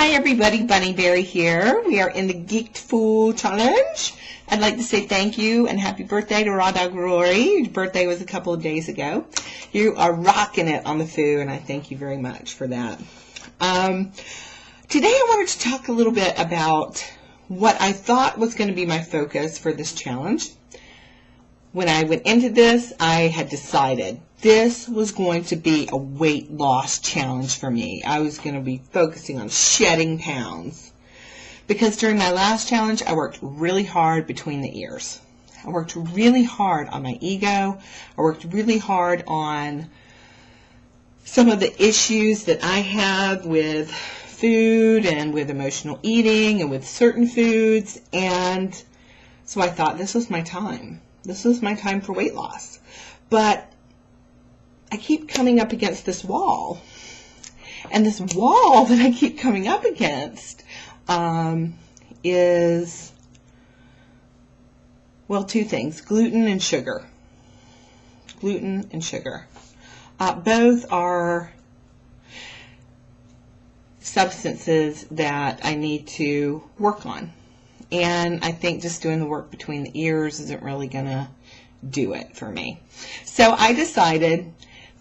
Hi everybody, Bunnyberry here. We are in the Geeked Fool Challenge. I'd like to say thank you and happy birthday to Raw Dog Rory. Your birthday was a couple of days ago. You are rocking it on the foo, and I thank you very much for that. Today I wanted to talk a little bit about what I thought was going to be my focus for this challenge. When I went into this, I had decided this was going to be a weight loss challenge for me. I was going to be focusing on shedding pounds. Because during my last challenge, I worked really hard between the ears. I worked really hard on my ego. I worked really hard on some of the issues that I have with food and with emotional eating and with certain foods. And so I thought this was my time. This was my time for weight loss. But I keep coming up against this wall. And this wall that I keep coming up against is, well, two things, gluten and sugar. Gluten and sugar. Both are substances that I need to work on. And I think just doing the work between the ears isn't really going to do it for me. So I decided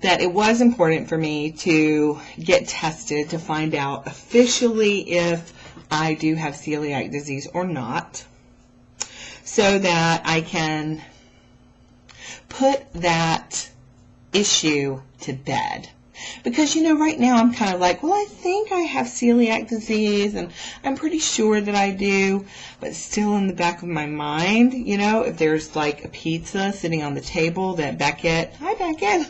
that it was important for me to get tested to find out officially if I do have celiac disease or not, so that I can put that issue to bed. Because, you know, right now I'm kind of like, well, I think I have celiac disease, and I'm pretty sure that I do, but still in the back of my mind, you know, if there's like a pizza sitting on the table that Beckett, hi Beckett,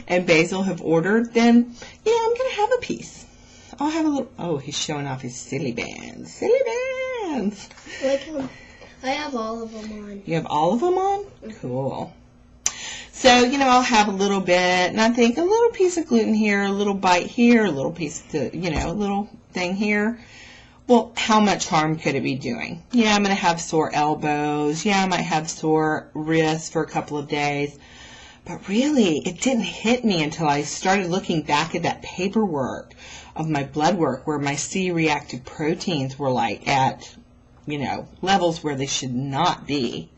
and Basil have ordered, then, yeah, I'm going to have a piece. I'll have a little, oh, he's showing off his silly bands. Silly bands. Like, I have all of them on. You have all of them on? Cool. So, you know, I'll have a little bit, and I think a little piece of gluten here, a little bite here, a little piece of, you know, a little thing here. Well, how much harm could it be doing? Yeah, I'm going to have sore elbows. Yeah, I might have sore wrists for a couple of days. But really, it didn't hit me until I started looking back at that paperwork of my blood work where my C-reactive proteins were like at, you know, levels where they should not be,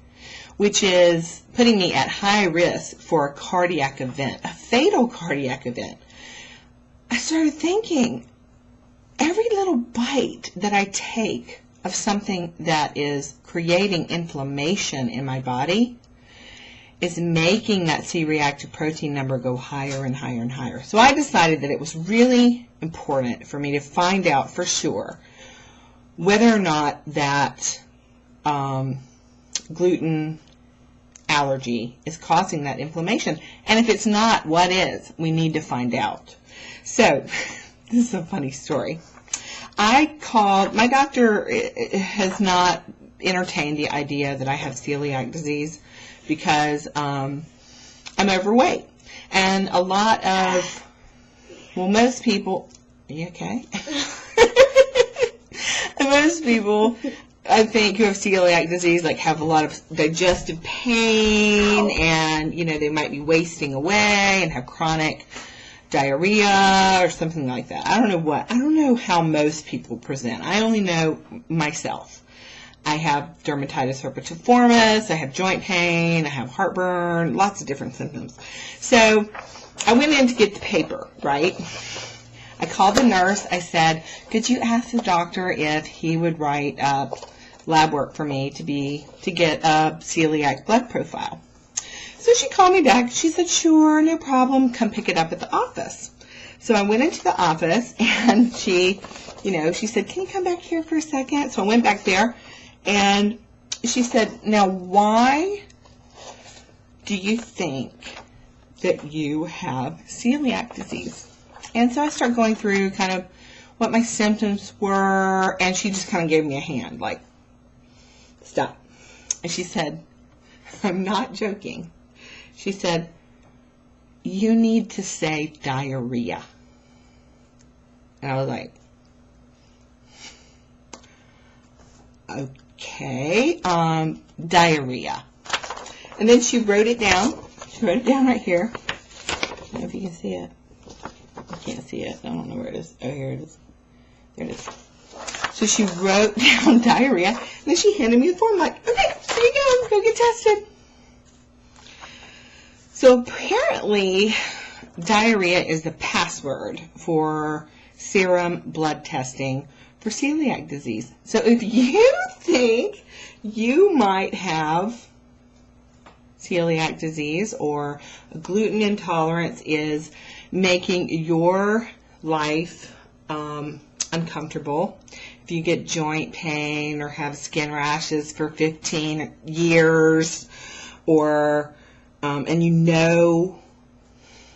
which is putting me at high risk for a cardiac event, a fatal cardiac event. I started thinking, every little bite that I take of something that is creating inflammation in my body is making that C-reactive protein number go higher and higher and higher. So I decided that it was really important for me to find out for sure whether or not that gluten allergy is causing that inflammation. And if it's not, what is? We need to find out. So, this is a funny story. I called, my doctor has not entertained the idea that I have celiac disease because I'm overweight. And a lot of, well, most people, are you okay? Most people, I think, who have celiac disease, like, have a lot of digestive pain, and, you know, they might be wasting away and have chronic diarrhea or something like that. I don't know what. I don't know how most people present. I only know myself. I have dermatitis herpetiformis, I have joint pain, I have heartburn, lots of different symptoms. So I went in to get the paper, right? I called the nurse. I said, could you ask the doctor if he would write up lab work for me to get a celiac blood profile? So she called me back. She said, sure, no problem. Come pick it up at the office. So I went into the office, and she, you know, she said, can you come back here for a second? So I went back there, and she said, now why do you think that you have celiac disease? And so I started going through kind of what my symptoms were, and she just kind of gave me a hand, like, stop. And she said, I'm not joking. She said, you need to say diarrhea. And I was like, okay, diarrhea. And then she wrote it down. She wrote it down right here. I don't know if you can see it. I can't see it. I don't know where it is. Oh, here it is. There it is. So she wrote down diarrhea, and then she handed me the form like, okay, there you go get tested. So apparently, diarrhea is the password for serum blood testing for celiac disease. So if you think you might have celiac disease or gluten intolerance is making your life uncomfortable, if you get joint pain or have skin rashes for 15 years, or and you know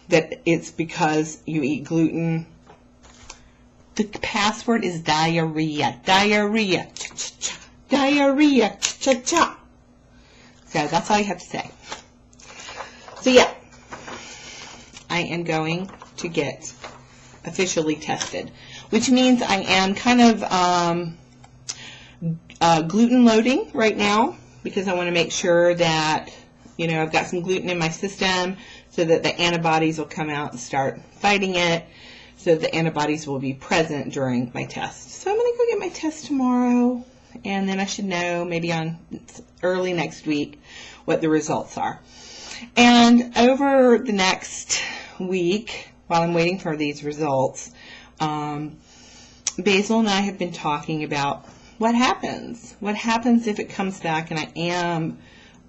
that it's because you eat gluten, the password is diarrhea. Diarrhea. Cha-cha-cha. Diarrhea. Cha-cha-cha. So that's all you have to say. So yeah, I am going to get officially tested, which means I am kind of gluten loading right now, because I want to make sure that, I've got some gluten in my system so that the antibodies will come out and start fighting it, so the antibodies will be present during my test. So I'm going to go get my test tomorrow, and then I should know maybe on early next week what the results are. And over the next week, while I'm waiting for these results, Basil and I have been talking about what happens. What happens if it comes back and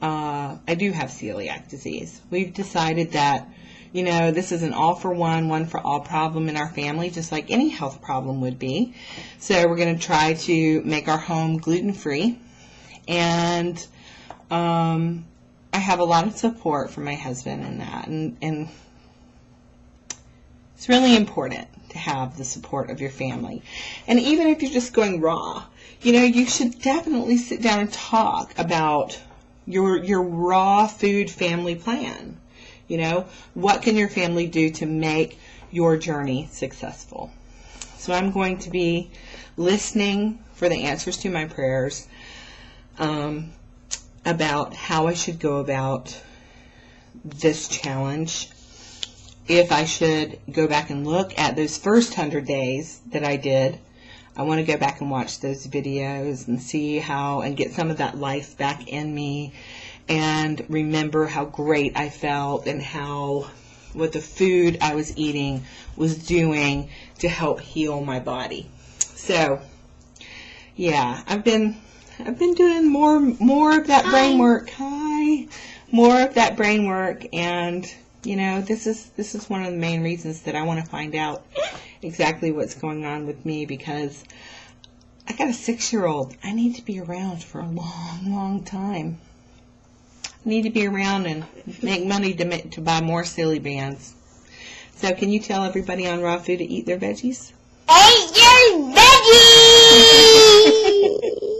I do have celiac disease. We've decided that, this is an all-for-one, one-for-all problem in our family, just like any health problem would be. So we're going to try to make our home gluten-free. And I have a lot of support from my husband in that. And it's really important to have the support of your family. And even if you're just going raw, you should definitely sit down and talk about your raw food family plan. What can your family do to make your journey successful? So I'm going to be listening for the answers to my prayers about how I should go about this challenge. If I should go back and look at those first 100 days that I did, I want to go back and watch those videos and see how, and get some of that life back in me, and remember how great I felt and what the food I was eating was doing to help heal my body. So, yeah, I've been doing more of that brain work. More of that brain work, and this is one of the main reasons that I want to find out exactly what's going on with me, because I got a 6-year-old. I need to be around for a long, long time. I need to be around and make money to buy more silly bands. So can you tell everybody on Raw Food to eat their veggies? Eat your veggies!